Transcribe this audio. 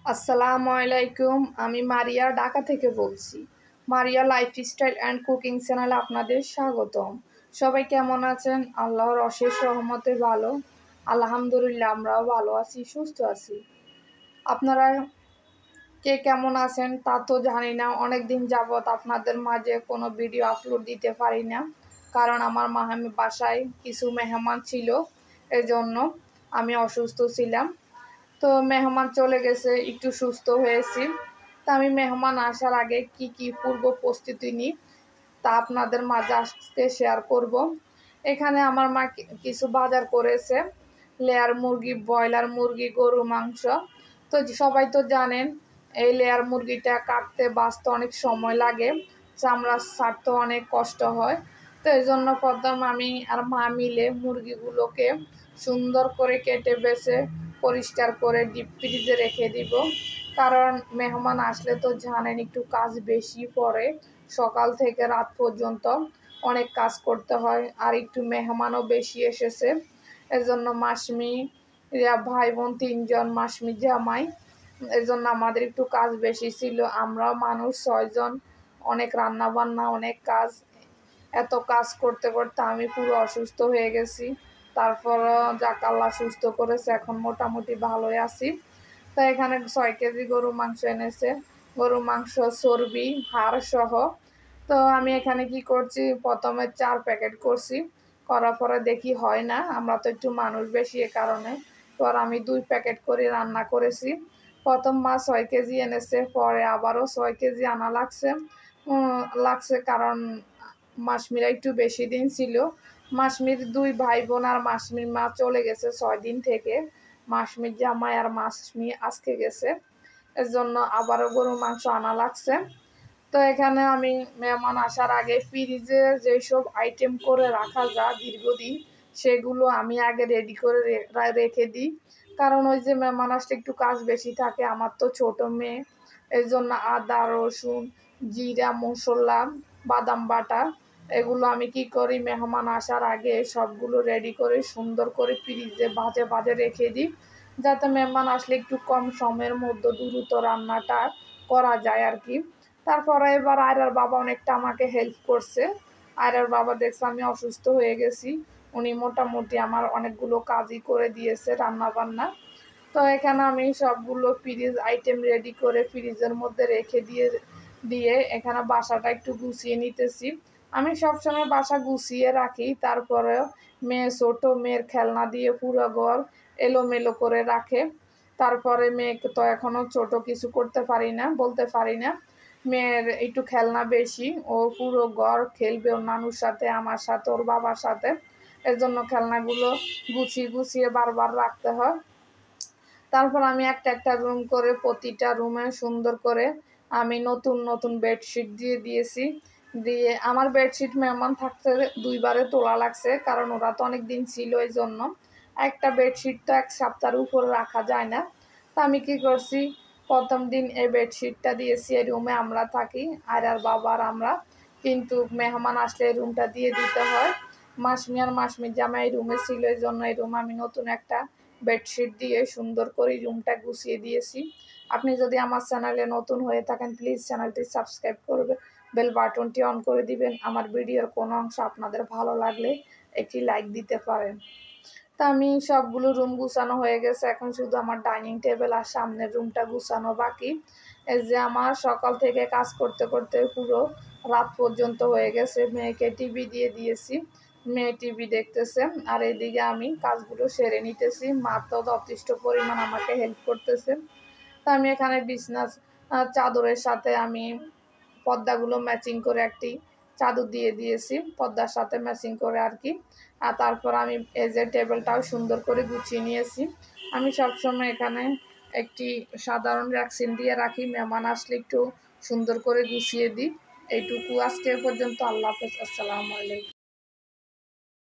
আসসালামু আলাইকুম। আমি মারিয়া ঢাকা থেকে বলছি। মারিয়া লাইফস্টাইল অ্যান্ড কুকিং চ্যানেলে আপনাদের স্বাগতম। সবাই কেমন আছেন? আল্লাহর অশেষ রহমতে ভালো। আলহামদুলিল্লাহ, আমরাও ভালো আছি, সুস্থ আছি। আপনারা কে কেমন আছেন তা তো জানি না। অনেক দিন যাবৎ আপনাদের মাঝে কোনো ভিডিও আপলোড দিতে পারি না, কারণ আমার বাসায় কিছু মেহমান ছিল, এজন্য আমি অসুস্থ ছিলাম। তো মেহমান চলে গেছে, একটু সুস্থ হয়েছি। তা আমি মেহমান আসার আগে কি কি পূর্ব প্রস্তুতি নিই তা আপনাদের মাঝে আজকে শেয়ার করব। এখানে আমার মা কিছু বাজার করেছে, লেয়ার মুরগি, ব্রয়লার মুরগি, গরু মাংস। তো সবাই তো জানেন এই লেয়ার মুরগিটা কাটতে বাছতে অনেক সময় লাগে, চামড়া ছাড়তে অনেক কষ্ট হয়। তো এই জন্য প্রথম আমি আর মা মিলে মুরগিগুলোকে সুন্দর করে কেটে বেছে পরিষ্কার করে ডিপ ফ্রিজে রেখে দিব। কারণ মেহমান আসলে তো জানেন একটু কাজ বেশি পড়ে, সকাল থেকে রাত পর্যন্ত অনেক কাজ করতে হয়, আর একটু মেহমানও বেশি এসেছে। এজন্য মাসমি ভাই বোন তিনজন, মাসমি জামাই, এজন্য আমাদের একটু কাজ বেশি ছিল। আমরাও মানুষ 6 জন, অনেক রান্না বান্না, অনেক কাজ। এত কাজ করতে করতে আমি পুরো অসুস্থ হয়ে গেছি। তারপরও যাক, আল্লাহ সুস্থ করেছে, এখন মোটামুটি ভালোই আছি। তো এখানে 6 কেজি গরু মাংস এনেছে, গরু মাংস চর্বি হাড় সহ। তো আমি এখানে কি করছি, প্রথমে 4 প্যাকেট করছি, করার পরে দেখি হয় না, আমরা তো একটু মানুষ বেশি এ কারণে। তো আর আমি 2 প্যাকেট করে রান্না করেছি। প্রথম মাছ 6 কেজি এনেছে, পরে আবারও 6 কেজি আনা লাগছে, কারণ মাসমিরা একটু বেশি দিন ছিল। মাসমির 2 ভাই বোন আর মাসমির মা চলে গেছে 6 দিন থেকে। মাসমির জামাই আর মাসমি আজকে গেছে, এর জন্য আবারও গরু মাংস আনা লাগছে। তো এখানে আমি মেহমান আসার আগে ফ্রিজে যেসব আইটেম করে রাখা যায় দীর্ঘদিন, সেগুলো আমি আগে রেডি করে রেখে দিই। কারণ ওই যে মেহমান আসলে একটু কাজ বেশি থাকে, আমার তো ছোট মেয়ে, এই জন্য আদা রসুন জিরা মশলা বাদাম বাটা এগুলো আমি কি করি, মেহমান আসার আগে সবগুলো রেডি করে সুন্দর করে ফ্রিজে ভাজে ভাজে রেখে দিই, যাতে মেহমান আসলে একটু কম সময়ের মধ্যে দ্রুত রান্নাটা করা যায় আর কি। তারপরে এবার আয়রার বাবা অনেকটা আমাকে হেল্প করছে। আয়রার বাবা দেখছে আমি অসুস্থ হয়ে গেছি, উনি মোটামুটি আমার অনেকগুলো কাজই করে দিয়েছে, রান্না বান্না। তো এখানে আমি সবগুলো ফ্রিজ আইটেম রেডি করে ফ্রিজের মধ্যে রেখে দিয়ে এখানে বাসাটা একটু গুছিয়ে নিতেছি। আমি সবসময় বাসা গুছিয়ে রাখি, তারপরেও মেয়ে ছোট, মেয়ের খেলনা দিয়ে পুরো ঘর এলোমেলো করে রাখে। তারপরে মেয়েকে তো এখনও ছোট, কিছু করতে পারি না, বলতে পারি না। মেয়ের একটু খেলনা বেশি, ও পুরো ঘর খেলবে ওর নানুর সাথে, আমার সাথে, ওর বাবার সাথে। এর জন্য খেলনাগুলো গুছিয়ে গুছিয়ে বারবার রাখতে হয়। তারপর আমি একটা একটা রুম করে প্রতিটা রুমে সুন্দর করে আমি নতুন নতুন বেডশিট দিয়েছি। দিয়ে আমার বেডশিট মেহমান থাকতে 2বারে তোলা লাগছে, কারণ ওরা তো অনেক দিন ছিল, এই জন্য একটা বেডশিট তো 1 সপ্তাহের উপরে রাখা যায় না। তা আমি কি করছি, প্রথম দিন এই বেডশিটটা দিয়েছি, এই রুমে আমরা থাকি আর বাবার আমরা, কিন্তু মেহমান আসলে এই রুমটা দিয়ে দিতে হয়। মাসমি আর মাসমির জামাই এই রুমে ছিল, এই জন্য এই রুম আমি নতুন একটা বেডশিট দিয়ে সুন্দর করে রুমটা গুছিয়ে দিয়েছি। আপনি যদি আমার চ্যানেলে নতুন হয়ে থাকেন, প্লিজ চ্যানেলটি সাবস্ক্রাইব করবে, বেল বাটনটি অন করে দিবেন। আমার ভিডিওর কোনো অংশ আপনাদের ভালো লাগলে একটি লাইক দিতে পারেন। তা আমি সবগুলো রুম গুছানো হয়ে গেছে, এখন শুধু আমার ডাইনিং টেবিল আর সামনের রুমটা গুছানো বাকি। এই যে আমার সকাল থেকে কাজ করতে করতে পুরো রাত পর্যন্ত হয়ে গেছে। মেয়েকে টিভি দিয়ে দিয়েছি, মেয়ে টিভি দেখতেছে, আর এদিকে আমি কাজগুলো সেরে নিতেছি। মা তো যথেষ্ট পরিমাণ আমাকে হেল্প করতেছে। তা আমি এখানে বিছনা চাদরের সাথে আমি পর্দাগুলো ম্যাচিং করে একটি চাদর দিয়ে দিয়েছি, পর্দার সাথে ম্যাচিং করে আর কি। আর তারপর আমি এই যে টেবিলটাও সুন্দর করে গুছিয়ে নিয়েছি। আমি সবসময় এখানে একটি সাধারণ ভ্যাকসিন দিয়ে রাখি, মেহমান আসলে একটু সুন্দর করে গুছিয়ে দিই। এইটুকু আজকে পর্যন্ত। আল্লাহ হাফেজ, আসসালামু আলাইকুম।